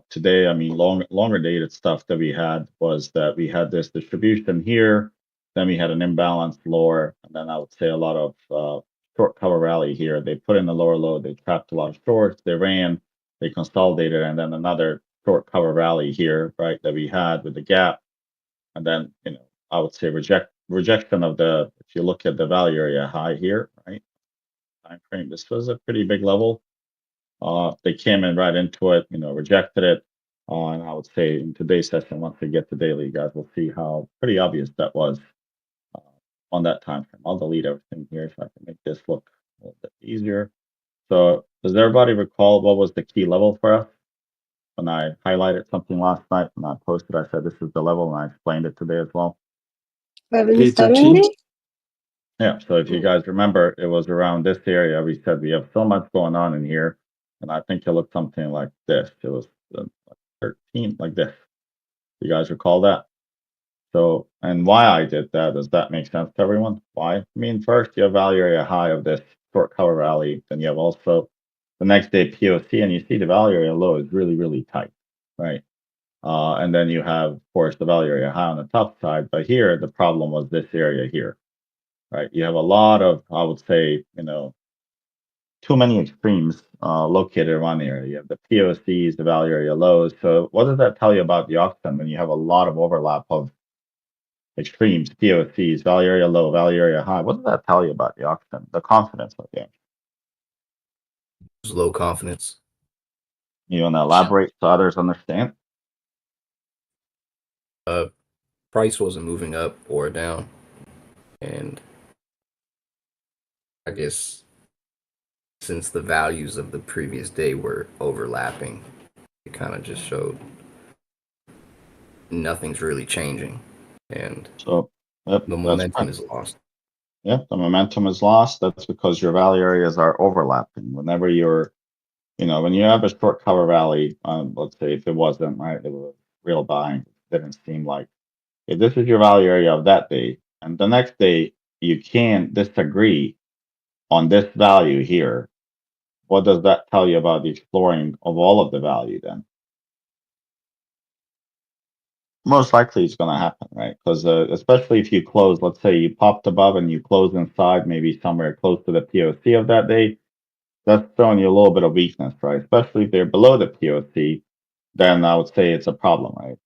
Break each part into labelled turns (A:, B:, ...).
A: today, I mean, longer dated stuff that we had was that we had this distribution here, then we had an imbalance lower, and then I would say a lot of short cover rally here. They put in the lower low, they trapped a lot of shorts, they ran, they consolidated, and then another short cover rally here, right, that we had with the gap, and then I would say rejection of the, if you look at the value area high here, right, time frame, this was a pretty big level. They came in right into it, rejected it. And I would say in today's session, once we get to daily, you guys will see how pretty obvious that was uh, on that time frame. I'll delete everything here so I can make this look a little bit easier. So does everybody recall what was the key level for us? When I highlighted something last night, when I posted, I said this is the level, and I explained it today as well.
B: 770?
A: Yeah, so if you guys remember, it was around this area. We said we have so much going on in here, and I think it looked something like this. It was 13, like this. You guys recall that? So, and why I did that, does that make sense to everyone? Why? I mean, first you have value area high of this short cover rally, then you have also the next day POC, and you see the value area low is really, really tight, right? And then you have, of course, the value area high on the top side, but here the problem was this area here, right? You have a lot of, I would say, too many extremes located around the area. You have the POCs, the value area lows. So what does that tell you about the auction when you have a lot of overlap of extremes, POCs, value area low, value area high? What does that tell you about the auction, the confidence of the auction?
B: Low confidence.
A: You want to elaborate so others understand?
B: Price wasn't moving up or down, and I guess since the values of the previous day were overlapping, it kind of just showed nothing's really changing, and
A: So yep,
B: the
A: that's
B: momentum
A: right.
B: is lost.
A: Yep, the momentum is lost. That's because your value areas are overlapping. Whenever you're when you have a short cover rally, let's say if it wasn't, right, it was real buying, it didn't seem like, if this is your value area of that day, and the next day you can't disagree on this value here, what does that tell you about the exploring of all of the value then? Most likely it's going to happen, right? Because especially if you close, let's say you popped above and you close inside, maybe somewhere close to the POC of that day, that's showing you a little bit of weakness, right? Especially if they're below the POC, then I would say it's a problem, right?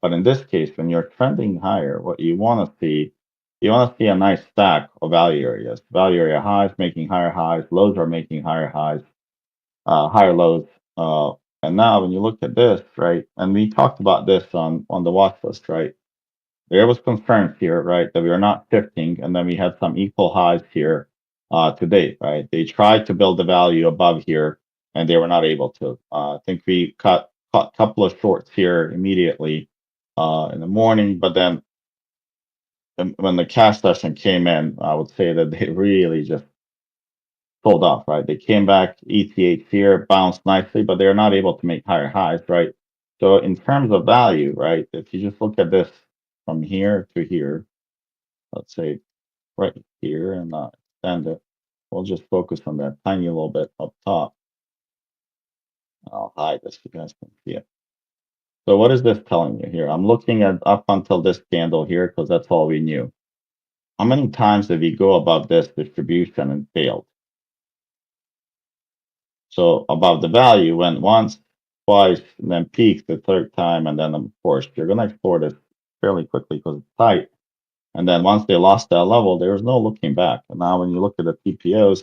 A: But in this case, when you're trending higher, what you want to see a nice stack of value areas. Value area highs making higher highs, lows are making higher highs, higher lows. Uh, and now when you look at this, right, and we talked about this on the watch list, right? There was concerns here, right, that we are not shifting, and then we had some equal highs here to date, right? They tried to build the value above here, and they were not able to. I think we caught a couple of shorts here immediately in the morning, but then when the cash session came in, I would say that they really just pulled off, right? They came back, ETH here, bounced nicely, but they're not able to make higher highs, right? So in terms of value, right, if you just look at this from here to here, let's say right here and not extend it, we'll just focus on that tiny little bit up top. I'll hide this so you guys can see it. So what is this telling you here? I'm looking at up until this candle here because that's all we knew. How many times did we go above this distribution and failed? So above the value went once, twice, and then peaked the third time, and then of course you're gonna explore this fairly quickly because it's tight. And then once they lost that level, there was no looking back. And now when you look at the PPOs,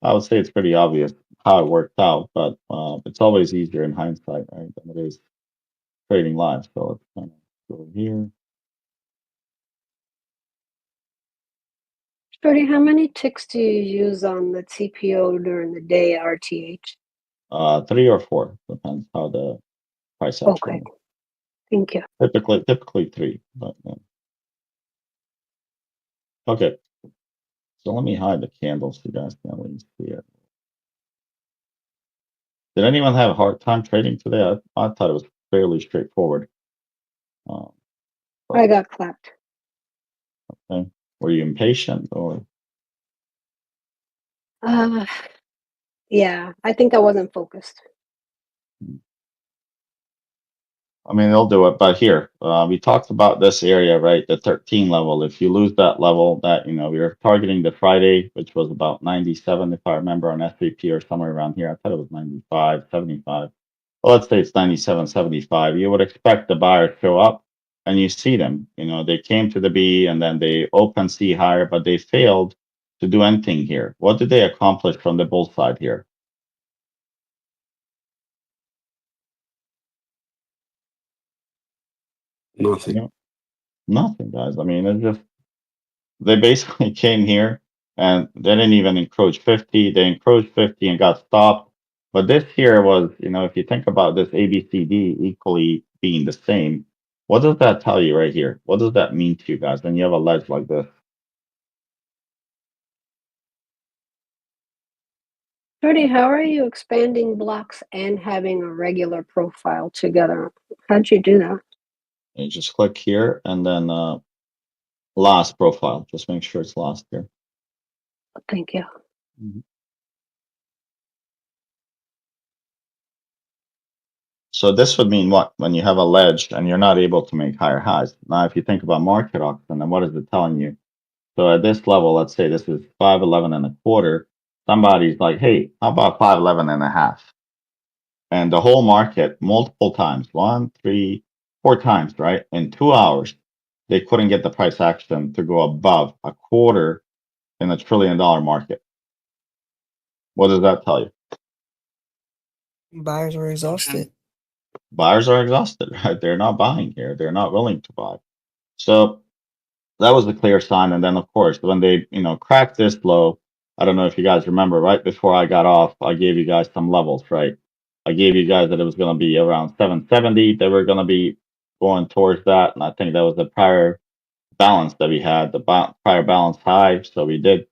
A: I would say it's pretty obvious how it worked out, but it's always easier in hindsight, right, than it is trading live. So let's kind of go here.
C: Shorty, how many ticks do you use on the TPO during the day RTH?
A: 3 or 4, depends how the price action
C: Okay,
A: is.
C: thank you.
A: Typically 3, but okay. So let me hide the candles so you guys can at least see it. Did anyone have a hard time trading today? I thought it was fairly straightforward. Um,
C: I got clapped.
A: okay. Were you impatient or?
C: Yeah, I think I wasn't focused.
A: I mean, they'll do it, but here, we talked about this area, right? The 13 level. If you lose that level, that, we were targeting the Friday, which was about 97, if I remember, on SVP or somewhere around here. I thought it was 95, 75. Well, let's say it's 97, 75. You would expect the buyer to show up and you see them. They came to the B and then they open C higher, but they failed to do anything here. What did they accomplish from the bull side here?
D: Nothing.
A: Nothing, guys. I mean, it's just they basically came here and they didn't even encroach 50. They encroached 50 and got stopped. But this here was, if you think about this ABCD equally being the same, what does that tell you right here? What does that mean to you guys when you have a ledge like this?
C: Shorty, how are you expanding blocks and having a regular profile together? How'd you do that?
A: You just click here and then last profile. Just make sure it's last here.
C: Thank you.
A: So this would mean what? When you have a ledge and you're not able to make higher highs. Now, if you think about market auction, then what is it telling you? So at this level, let's say this is 511 and a quarter. Somebody's like, hey, how about 511 and a half? And the whole market, multiple times, 1, 3, 4 times, right? In 2 hours, they couldn't get the price action to go above a quarter in $1 trillion market. What does that tell you?
E: Buyers were exhausted.
A: Buyers are exhausted, right? They're not buying here. They're not willing to buy. So that was a clear sign. And then, of course, when they, cracked this low, I don't know if you guys remember, right before I got off, I gave you guys some levels, right? I gave you guys that it was going to be around 770. They were going to be going towards that. And I think that was the prior balance that we had, the prior balance high. So we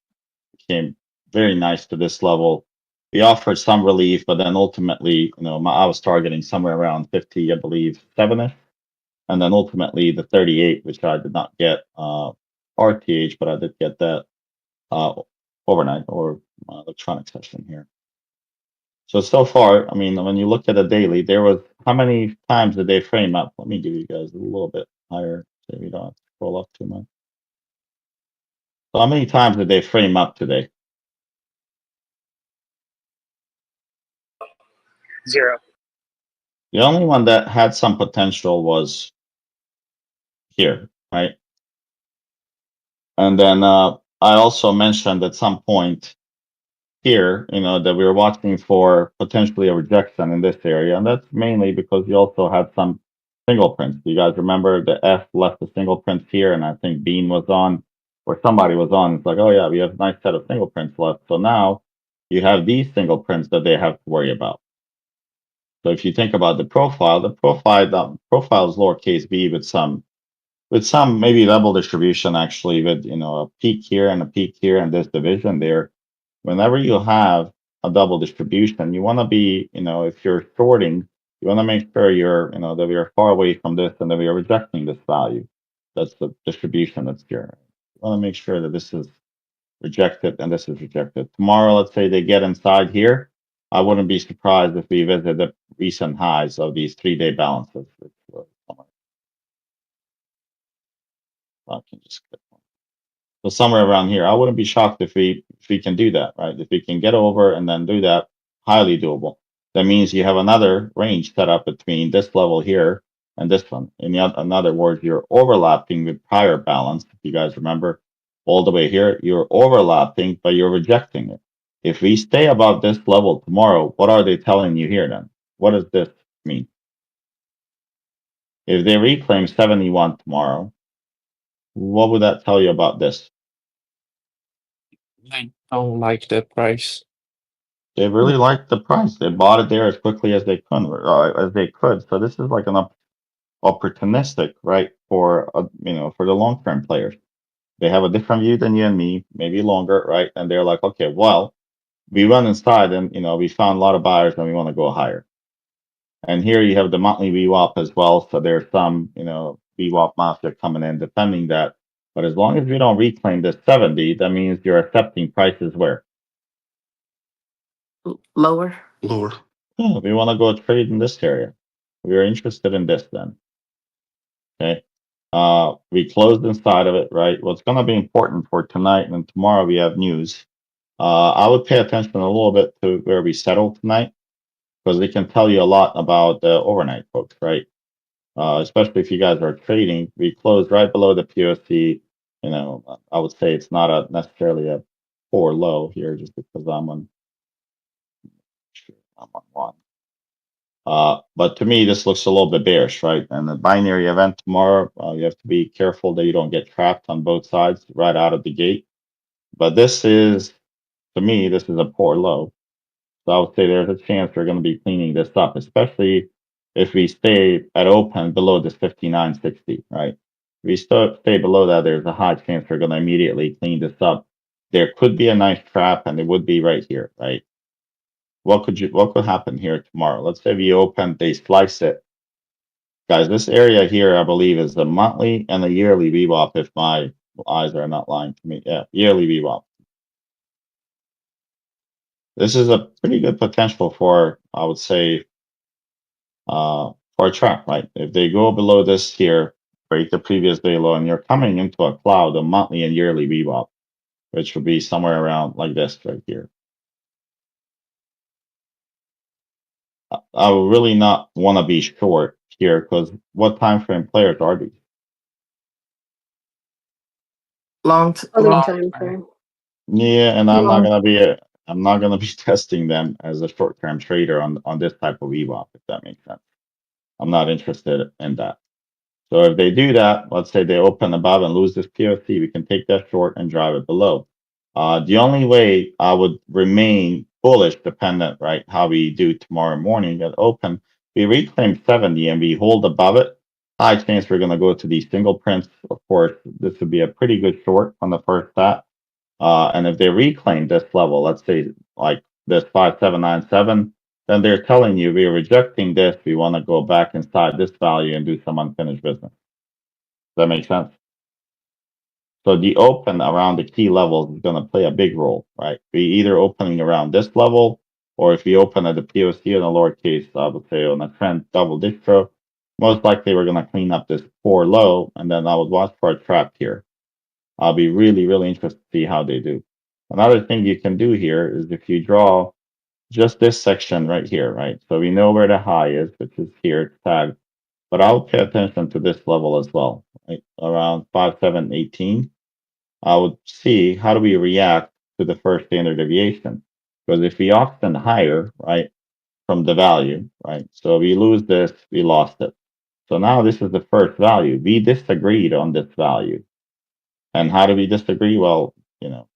A: came very nice to this level. We offered some relief, but then ultimately, I was targeting somewhere around 50, I believe, 7ish. And then ultimately the 38, which I did not get RTH, but I did get that overnight or electronic session here. So far, I mean, when you look at a daily, there was how many times did they frame up? Let me give you guys a little bit higher so we don't have to scroll up too much. So how many times did they frame up today?
F: 0.
A: The only one that had some potential was here, right? And then I also mentioned at some point here, that we were watching for potentially a rejection in this area. And that's mainly because you also had some single prints. You guys remember the F left the single prints here, and I think Bean was on, or somebody was on. It's like, oh yeah, we have a nice set of single prints left. So now you have these single prints that they have to worry about. So if you think about the profile is lowercase b with some maybe double distribution, actually, with a peak here and a peak here and this division there. Whenever you have a double distribution, you want to be, if you're shorting, you want to make sure you're, that we are far away from this and that we are rejecting this value. That's the distribution that's here. You want to make sure that this is rejected and this is rejected. Tomorrow, let's say they get inside here. I wouldn't be surprised if we visit the recent highs of these 3-day balances. I can just click one. So somewhere around here, I wouldn't be shocked if we can do that, right? If we can get over and then do that, highly doable. That means you have another range set up between this level here and this one. In other words, you're overlapping with prior balance. If you guys remember, all the way here, you're overlapping, but you're rejecting it. If we stay above this level tomorrow, what are they telling you here then? What does this mean? If they reclaim 71 tomorrow, what would that tell you about this?
D: I don't like that price.
A: They really liked the price. They bought it there as quickly as they could. So this is like an opportunistic, right? For for the long-term players. They have a different view than you and me, maybe longer, right? And they're like, okay, well, we run inside and we found a lot of buyers and we want to go higher. And here you have the monthly VWAP as well. So there's some, VWAP mafia coming in defending that. But as long as we don't reclaim this 70, that means you're accepting prices where?
E: Lower.
D: Lower.
A: We want to go trade in this area. we're interested in this then. Okay. We closed inside of it, right? What's going to be important for tonight and tomorrow we have news. I would pay attention a little bit to where we settle tonight because it can tell you a lot about the overnight folks, right? Especially if you guys are trading. We closed right below the POC. You know, I would say it's not a necessarily a poor low here just because I'm on one. But to me, this looks a little bit bearish, right? And the binary event tomorrow, you have to be careful that you don't get trapped on both sides right out of the gate. But this is, to me, this is a poor low. So I would say there's a chance we're going to be cleaning this up, especially if we stay at open below this 59.60, right? If we still stay below that, there's a high chance we're going to immediately clean this up. There could be a nice trap, and it would be right here, right? What could happen here tomorrow? Let's say we open, they slice it. Guys, this area here, I believe, is a monthly and a yearly VWAP, if my eyes are not lying to me. Yeah, yearly VWAP. This is a pretty good potential for, I would say, for a trap, right? If they go below this here, break the previous day low, and you're coming into a cloud of monthly and yearly VWAP, which would be somewhere around like this right here. I would really not want to be short here because what time frame players are these?
C: Other
B: long
C: time frame.
A: Yeah, and I'm not
C: Long.
A: gonna be I'm not gonna be testing them as a short-term trader on this type of VWAP, if that makes sense. I'm not interested in that. So if they do that, let's say they open above and lose this POC, we can take that short and drive it below. The only way I would remain bullish, dependent, right, how we do tomorrow morning at open, we reclaim 70 and we hold above it. High chance we're going to go to these single prints. Of course, this would be a pretty good short on the first tap. And if they reclaim this level, let's say like this 5797, then they're telling you we're rejecting this. We want to go back inside this value and do some unfinished business. Does that make sense? So the open around the key levels is going to play a big role, right? We either opening around this level, or if we open at the POC in a lowercase, I would say on a trend double distro, most likely we're going to clean up this poor low, and then I would watch for a trap here. I'll be really, really interested to see how they do. Another thing you can do here is if you draw just this section right here, right? So we know where the high is, which is here, it's tagged, but I'll pay attention to this level as well, right? Around 5718. I would see how do we react to the first standard deviation. Because if we often higher, right, from the value, right? So we lose this, we lost it. So now this is the first value. We disagreed on this value. And how do we disagree? Well, you know,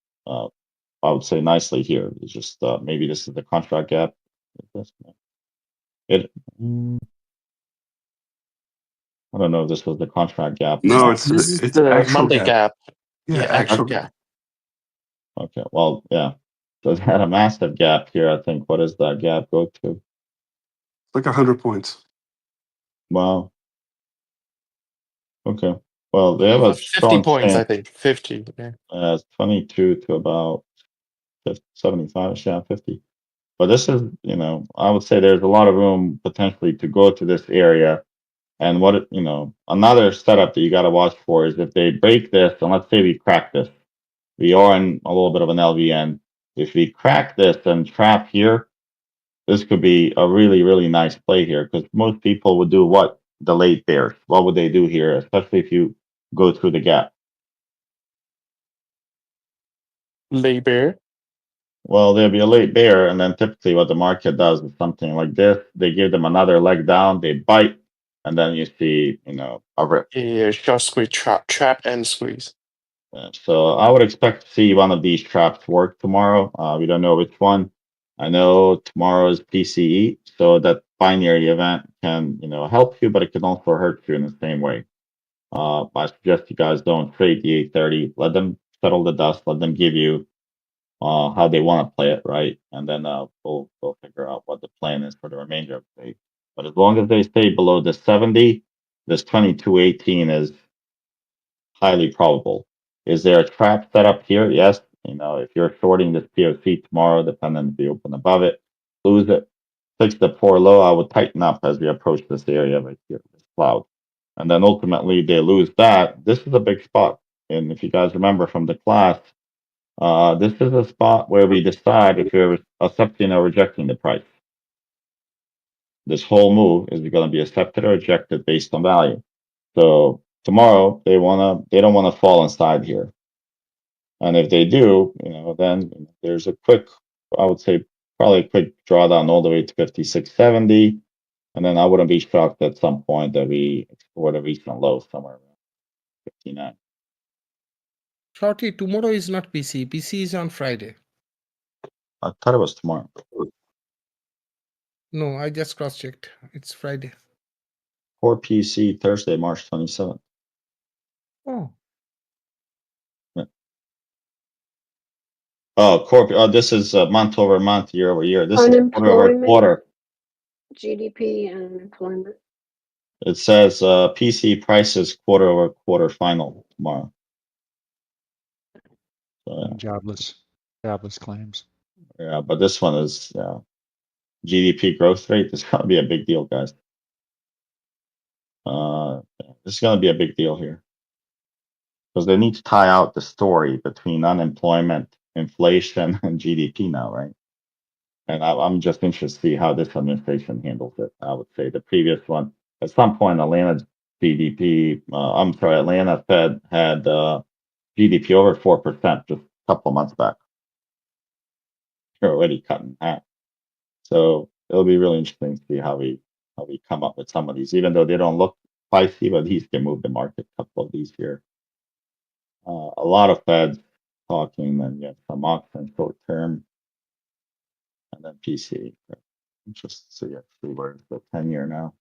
A: I would say nicely here. It's just maybe this is the contract gap. It. I don't know if this was the contract gap.
E: No,
D: This is
E: it's
D: the
E: actual
D: Monday
E: gap.
D: gap.
E: Yeah,
D: actual
E: actual
D: gap.
A: Okay. Well, yeah. So it had a massive gap here. I think. What does that gap go to?
E: like 100 points.
A: Wow. Okay. Well, they have a
D: 50
A: strong
D: points, I
A: stance.
D: think. 50. Yeah.
A: 22 to about 75, yeah, 50. But this is, you know, I would say there's a lot of room potentially to go to this area. And what, you know, another setup that you got to watch for is if they break this, and let's say we crack this, we are in a little bit of an LVN. If we crack this and trap here, this could be a really, really nice play here because most people would do what? The late bears. What would they do here, especially if you go through the gap?
D: Labor.
A: Well, there'll be a late bear, and then typically what the market does is something like this. They give them another leg down, they bite, and then you see, you know, a rip.
D: Yeah, short squeeze, trap and squeeze.
A: So I would expect to see one of these traps work tomorrow. We don't know which one. I know tomorrow is PCE, so that binary event can, you know, help you, but it can also hurt you in the same way. I suggest you guys don't trade the 830. Let them settle the dust. Let them give you how they want to play it, right? And then we'll figure out what the plan is for the remainder of the day. But as long as they stay below the 70, this 2218 is highly probable. Is there a trap set up here? Yes. You know, if you're shorting this POC tomorrow, depending if you open above it, lose it. fix the poor low, I would tighten up as we approach this area right here, this cloud. And then ultimately they lose that. This is a big spot. And if you guys remember from the class, this is a spot where we decide if you're accepting or rejecting the price. This whole move is going to be accepted or rejected based on value. So tomorrow they don't want to fall inside here. And if they do, then there's a quick, I would say probably a quick drawdown all the way to 56.70. And then I wouldn't be shocked at some point that we explore the recent low somewhere around 59.
F: Shorty, tomorrow is not PC. PC is on Friday.
A: I thought it was tomorrow.
F: No, I just cross-checked. It's Friday.
A: Core PC Thursday, March 27th.
F: Oh,
A: Oh, this is month over month, year over year. This is quarter over
C: Unemployment.
A: quarter.
C: GDP and unemployment.
A: It says PC prices quarter over quarter final tomorrow. So,
G: Jobless claims.
A: yeah, but this one is GDP growth rate. This is gonna be a big deal, guys. This is gonna be a big deal here because they need to tie out the story between unemployment, inflation, and GDP now, right? And I'm just interested to see how this administration handles it. I would say the previous one, at some point, Atlanta Fed had GDP over 4% just a couple of months back. They're already cutting half. So it'll be really interesting to see how we come up with some of these, even though they don't look spicy, but these can move the market. A couple of these here. A lot of Feds talking, and you have some options short term, and then PC. Interested to see actually where's the 10-year now.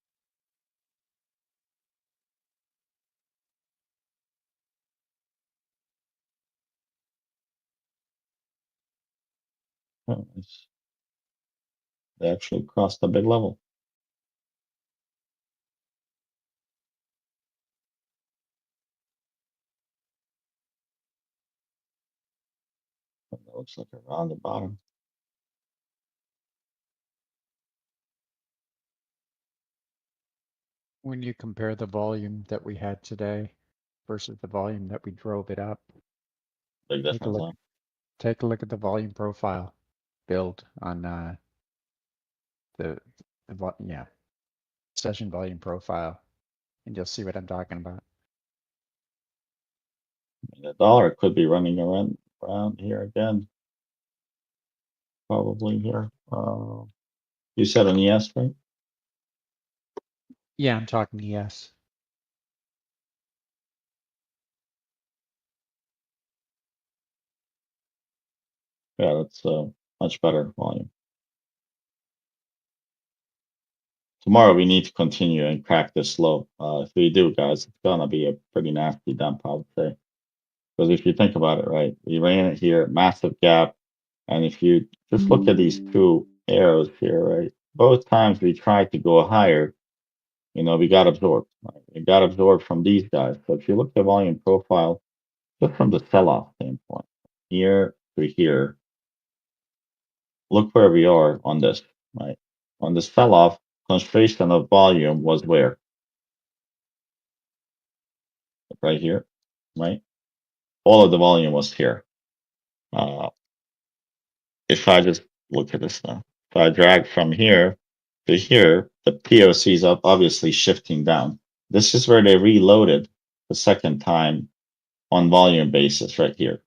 A: Oh, they actually crossed a big level. That looks like around the bottom.
G: When you compare the volume that we had today versus the volume that we drove it up,
A: Big
G: take a
A: difference.
G: look. Take a look at the volume profile build on the session volume profile, and you'll see what I'm talking about.
A: The dollar could be running around here again. Probably here. You said an ES, right?
G: Yeah, I'm talking ES.
A: Yeah, that's much better volume. Tomorrow we need to continue and crack this low. If we do, guys, it's gonna be a pretty nasty dump, I would say. Because if you think about it, right, we ran it here, massive gap, and if you just look at these two arrows here, right, both times we tried to go higher, we got absorbed. Right? We got absorbed from these guys. So if you look at the volume profile, just from the sell-off standpoint, here to here, look where we are on this, right? On the sell-off, concentration of volume was where? Right here, right? All of the volume was here. If I just look at this now, if I drag from here to here, the POC is obviously shifting down. This is where they reloaded the second time on volume basis right here.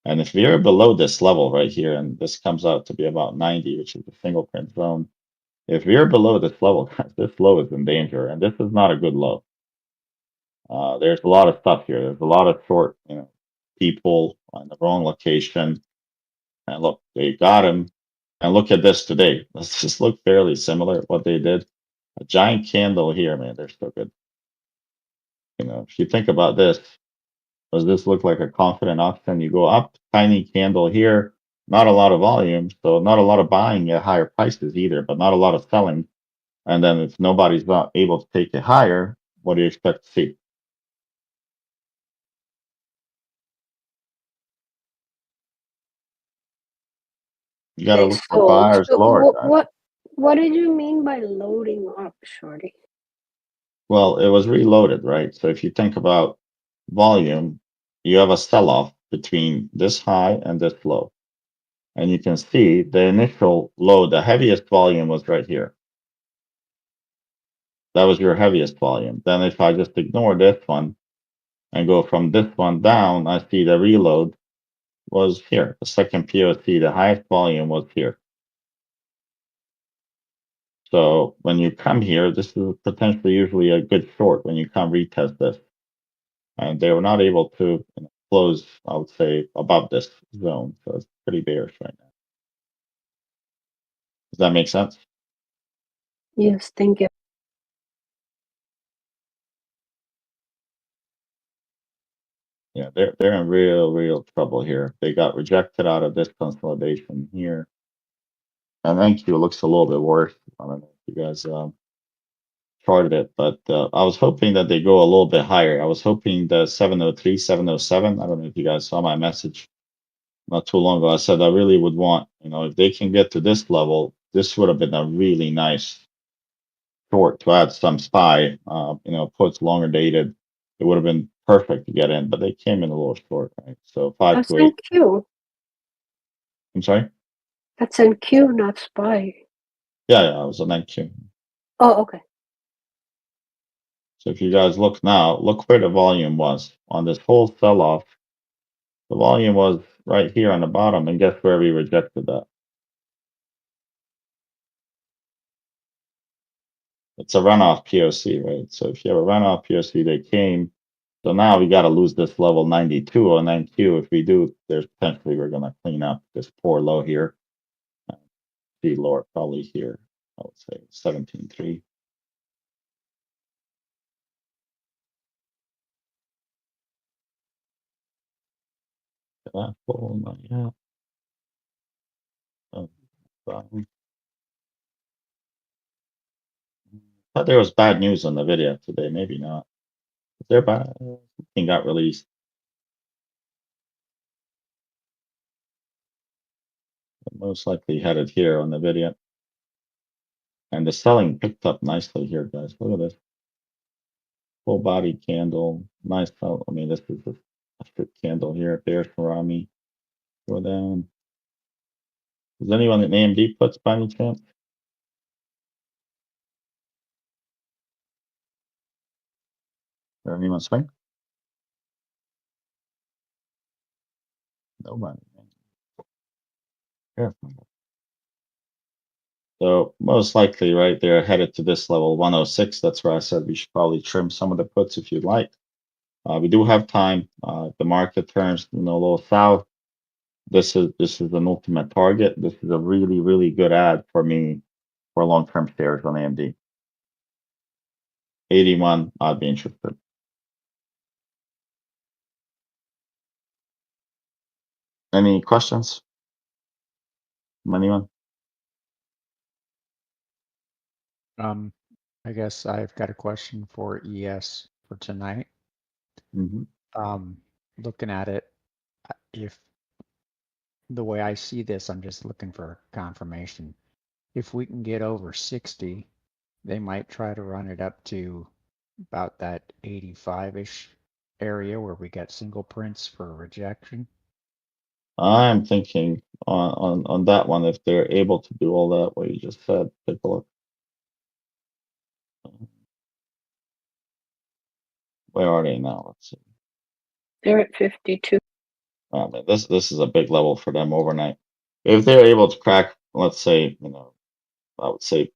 A: And if we are below this level right here, and this comes out to be about 90, which is the single print zone, if we are below this level, this low is in danger, and this is not a good low. There's a lot of stuff here. There's a lot of short, people on the wrong location. And look, they got him. And look at this today. Let's just look fairly similar what they did. A giant candle here, man. They're so good. If you think about this, does this look like a confident auction? You go up, tiny candle here, not a lot of volume, so not a lot of buying at higher prices either, but not a lot of selling. And then if nobody's not able to take it higher, what do you expect to see? You got to
C: Okay,
A: look for buyers galore, guys.
C: What did you mean by loading up, Shorty?
A: Well, it was reloaded, right? So if you think about volume, you have a sell-off between this high and this low. And you can see the initial low, the heaviest volume was right here. That was your heaviest volume. Then if I just ignore this one and go from this one down, I see the reload was here. The second POC, the highest volume was here. So when you come here, this is potentially usually a good short when you come retest this. And they were not able to close, I would say, above this zone. So it's pretty bearish right now. Does that make sense?
C: Yes, thank you.
A: Yeah, they're in real trouble here. They got rejected out of this consolidation here. And NQ looks a little bit worse. I don't know if you guys charted it, but I was hoping that they go a little bit higher. I was hoping the 703, 707. I don't know if you guys saw my message not too long ago. I said I really would want, if they can get to this level, this would have been a really nice short to add some SPY, puts longer dated. It would have been perfect to get in, but they came in a little short, right? So 5
C: That's
A: to 8.
C: NQ.
A: I'm sorry?
C: That's NQ, not SPY.
A: Yeah, I was on NQ.
C: Oh, okay.
A: So if you guys look now, look where the volume was on this whole sell-off. The volume was right here on the bottom, and guess where we rejected that? It's a runoff POC, right? So if you have a runoff POC, they came. So now we got to lose this level 92 on NQ. If we do, there's potentially we're going to clean up this poor low here. See lower probably here. I would say 17.3. That full, not yet. Fine. Thought there was bad news on the video today. Maybe not. Is there bad? Something got released. Most likely headed here on the video. And the selling picked up nicely here, guys. Look at this. Full body candle. Nice sell. I mean, this is a strip candle here. Bearish Harami. Go down. Is anyone in AMD puts by any chance? Or anyone swing? Nobody. Careful. So most likely, right, they're headed to this level 106. That's where I said we should probably trim some of the puts if you'd like. We do have time. The market turns, a little south. This is an ultimate target. This is a really good ad for me for long-term shares on AMD. 81, I'd be interested. Any questions from anyone?
G: I guess I've got a question for ES for tonight.
A: Mhm.
G: Looking at it, if the way I see this, I'm just looking for confirmation. If we can get over 60, they might try to run it up to about that 85-ish area where we got single prints for rejection.
A: I'm thinking on that one, if they're able to do all that, what you just said, take a look. Where are they now? Let's see.
C: They're at 52.
A: I mean, this is a big level for them overnight. If they're able to crack, let's say, I would say,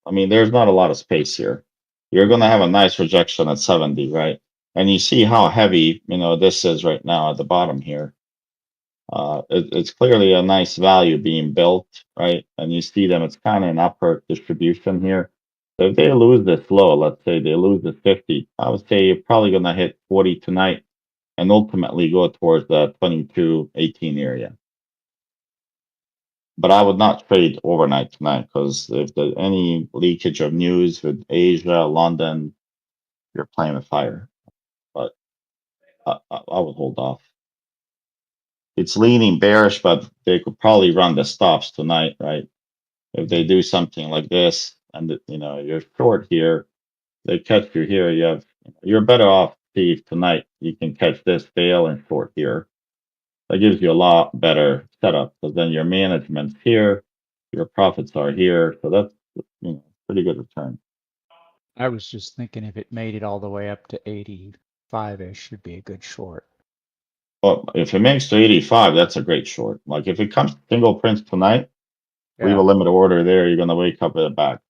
A: I mean, there's not a lot of space here. You're going to have a nice rejection at 70, right? And you see how heavy, this is right now at the bottom here. It's clearly a nice value being built, right? And you see them, it's kind of an upward distribution here. So if they lose this low, let's say they lose the 50, I would say you're probably going to hit 40 tonight and ultimately go towards the 22.18 area. But I would not trade overnight tonight because if there's any leakage of news with Asia, London, you're playing with fire. But I would hold off. It's leaning bearish, but they could probably run the stops tonight, right? If they do something like this and you know, you're short here, they catch you here, you're better off, Steve, tonight. You can catch this fail and short here. That gives you a lot better setup because then your management's here, your profits are here. So that's, you know, pretty good return.
G: I was just thinking if it made it all the way up to 85-ish should be a good short.
A: Well, if it makes to 85, that's a great short. Like if it comes to single prints tonight, leave a
G: Yeah.
A: limit order there, you're gonna wake up with a back.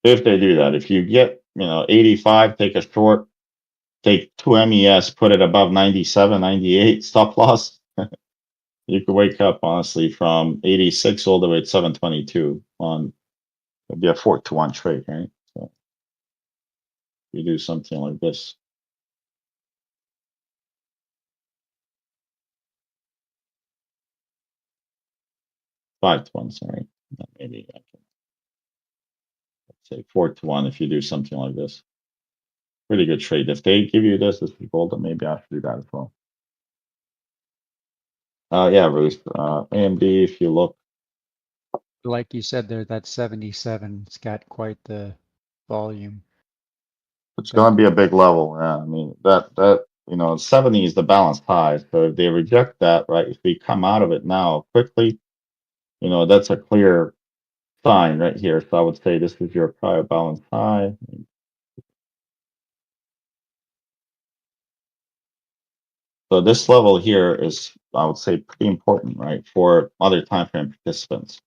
A: If they do that, if you get, you know, 85, take a short, take 2 MES, put it above 97, 98, stop loss. You could wake up honestly from 86 all the way to 722 on, it'd be a 4-to-1 trade, right? So you do something like this. Five to one, sorry. Maybe I can say 4-to-1 if you do something like this. Pretty good trade. If they give you this is gold, then maybe I should do that as well. Yeah, Ruth. AMD, if you look,
G: Like you said there, that 77's got quite the volume.
A: it's gonna be a big level. Yeah, I mean that you know, 70 is the balanced high. So if they reject that, right? If we come out of it now quickly, you know, that's a clear sign right here. So I would say this is your prior balance high. So this level here is, I would say, pretty important, right, for other time frame participants.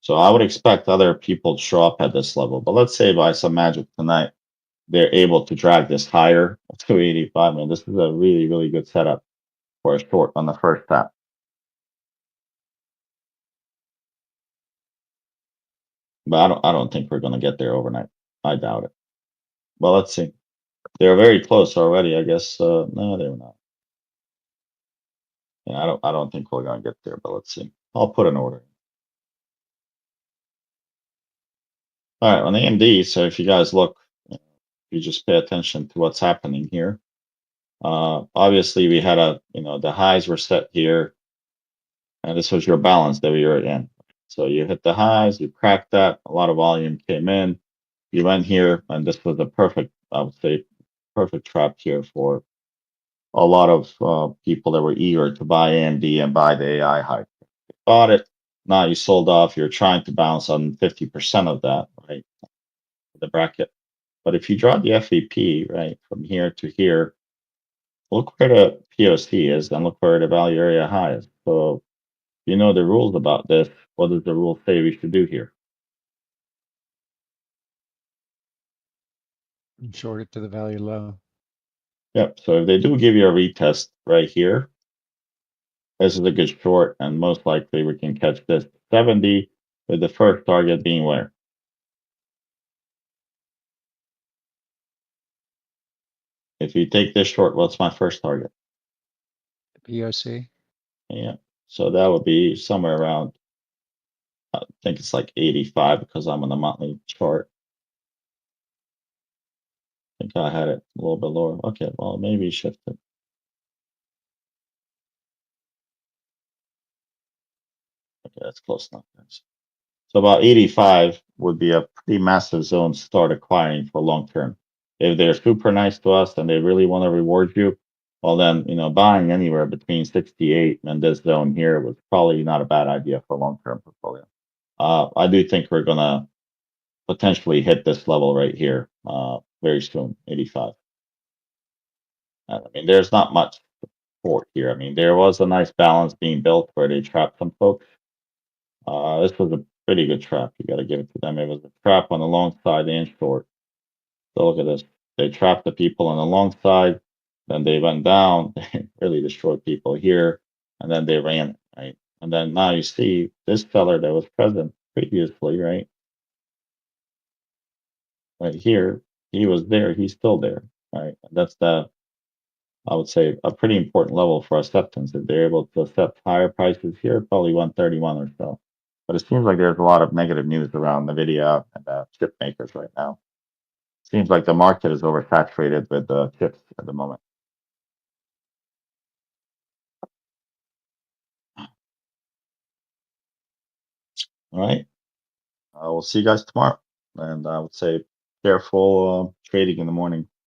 A: So I would expect other people to show up at this level. But let's say by some magic tonight, they're able to drag this higher to 85. I mean, this is a really, really good setup for a short on the first tap. But I don't think we're going to get there overnight. I doubt it. Well, let's see. They're very close already, I guess. No, they're not. Yeah, I don't think we're going to get there, but let's see. I'll put an order. All right, on AMD, so if you guys look, you just pay attention to what's happening here. Obviously we had you know, the highs were set here, and this was your balance that we were in. So you hit the highs, you cracked that, a lot of volume came in, you went here, and this was a perfect, I would say, perfect trap here for a lot of people that were eager to buy AMD and buy the AI hype. Bought it, now you sold off, you're trying to bounce on 50% of that, right? The bracket. But if you draw the FVP, right, from here to here, look where the POC is and look where the value area high is. So you know the rules about this. What does the rule say we should do here?
G: And short it to the value low.
A: Yep. So if they do give you a retest right here, this is a good short, and most likely we can catch this 70 with the first target being where? If you take this short, what's my first target?
G: POC.
A: Yeah. So that would be somewhere around, I think it's like 85 because I'm on the monthly chart. I think I had it a little bit lower. Okay, well, maybe shift it. Okay, that's close enough, guys. So about 85 would be a pretty massive zone to start acquiring for long term. If they're super nice to us and they really want to reward you, well then, you know, buying anywhere between 68 and this zone here was probably not a bad idea for a long term portfolio. I do think we're gonna potentially hit this level right here very soon, 85. I mean, there's not much support here. I mean, there was a nice balance being built where they trapped some folks. This was a pretty good trap. You got to give it to them. It was a trap on the long side and short. So look at this. They trapped the people on the long side, then they went down, they really destroyed people here, and then they ran, right? And then now you see this seller that was present previously, right? Right here, he was there, he's still there, right? That's I would say, a pretty important level for acceptance. If they're able to accept higher prices here, probably 131 or so. But it seems like there's a lot of negative news around NVIDIA and chip makers right now. Seems like the market is oversaturated with chips at the moment. All right. We'll see you guys tomorrow. And I would say careful trading in the morning.